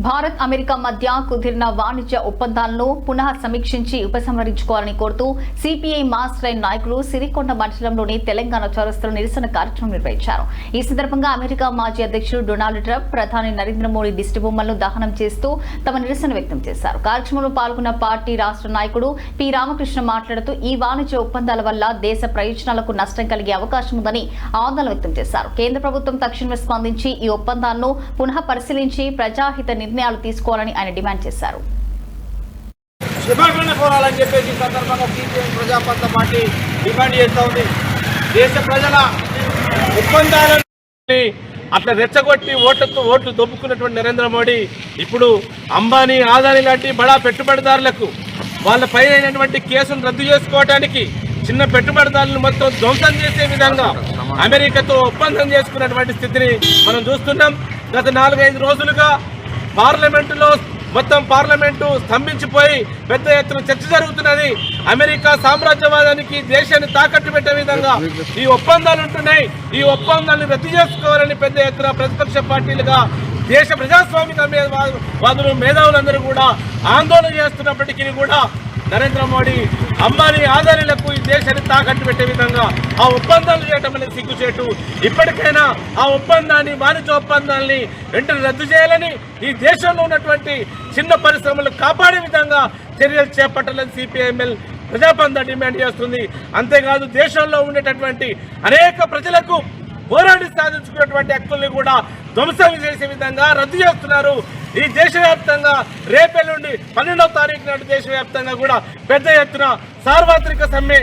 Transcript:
Bharat America మధ్య కుదిరిన వాణిజ్య ఒప్పందాలను పునః సమీక్షించి ఉపసంహరించుకోవాలని కోరుతూ సిపిఐ మాస్ లైన్ నాయకులు సిరికొండ మండలంలోని తెలంగాణ చౌరస్తాలో నిరసన కార్యక్రమం నిర్వహించారు. ఈ సందర్భంగా అమెరికా మాజీ అధ్యక్షుడు డొనాల్డ్ ట్రంప్, ప్రధాని నరేంద్ర మోడీ దిష్టిబొమ్మలను దహనం చేస్తూ తమ నిరసన వ్యక్తం చేశారు. కార్యక్రమంలో పాల్గొన్న పార్టీ రాష్ట్ర నాయకుడు పి రామకృష్ణ మాట్లాడుతూ ఈ వాణిజ్య ఒప్పందాల వల్ల దేశ ప్రయోజనాలకు నష్టం కలిగే అవకాశం ఉందని ఆందోళన వ్యక్తం చేశారు. కేంద్ర ప్రభుత్వం తక్షణమే స్పందించి ఈ ఒప్పందాలను పునః పరిశీలించి ప్రజాహిత నిర్ణయాలు తీసుకోవాలని ఆయన డిమాండ్ చేశారు. క్షమాపణ కోరాలని చెప్పేసి సందర్భంగా సిపిఎం ప్రజాపంత పార్టీ డిమాండ్ చేస్తూ ఉంది. దేశ ప్రజల ఒప్పందాలను అట్లా రెచ్చగొట్టి ఓట్లు దొబ్బుకున్నటువంటి నరేంద్ర మోడీ ఇప్పుడు అంబానీ, ఆదాని లాంటి బడా పెట్టుబడిదారులకు వాళ్ళ పైన కేసును రద్దు చేసుకోవడానికి చిన్న పెట్టుబడిదారులను మొత్తం ధ్వంసం చేసే విధంగా అమెరికాతో ఒప్పందం చేసుకున్నటువంటి స్థితిని మనం చూస్తున్నాం. గత 4-5 రోజులుగా పార్లమెంటు స్తంభించిపోయి పెద్ద ఎత్తున చర్చ జరుగుతున్నది. అమెరికా సామ్రాజ్యవాదానికి దేశాన్ని తాకట్టు పెట్టే విధంగా ఈ ఒప్పందాలు ఉంటున్నాయి. ఈ ఒప్పందాలను రద్దు చేసుకోవాలని పెద్ద ఎత్తున ప్రతిపక్ష పార్టీలుగా దేశ ప్రజాస్వామిక వాదులు, మేధావులందరూ కూడా ఆందోళన చేస్తున్నప్పటికీ కూడా నరేంద్ర మోడీ అంబానీ, ఆదానీలకు ఈ దేశాన్ని తాకట్టు పెట్టే విధంగా ఆ ఒప్పందాలు చేయటం అనేది సిగ్గుచేటు. ఇప్పటికైనా ఆ ఒప్పందాన్ని, వాణిజ్య ఒప్పందాన్ని వెంటనే రద్దు చేయాలని, ఈ దేశంలో ఉన్నటువంటి చిన్న పరిశ్రమలు కాపాడే విధంగా చర్యలు చేపట్టాలని సిపిఐఎంఎల్ ప్రజాపంత డిమాండ్ చేస్తుంది. అంతేకాదు దేశంలో ఉండేటటువంటి అనేక ప్రజలకు పోరాడి సాధించుకున్నటువంటి హక్కుల్ని కూడా ధ్వంసం చేసే విధంగా రద్దు చేస్తున్నారు. ఈ దేశవ్యాప్తంగా రేపే నుండి 12వ తారీఖు నాడు దేశవ్యాప్తంగా కూడా పెద్ద ఎత్తున సార్వత్రిక సమ్మె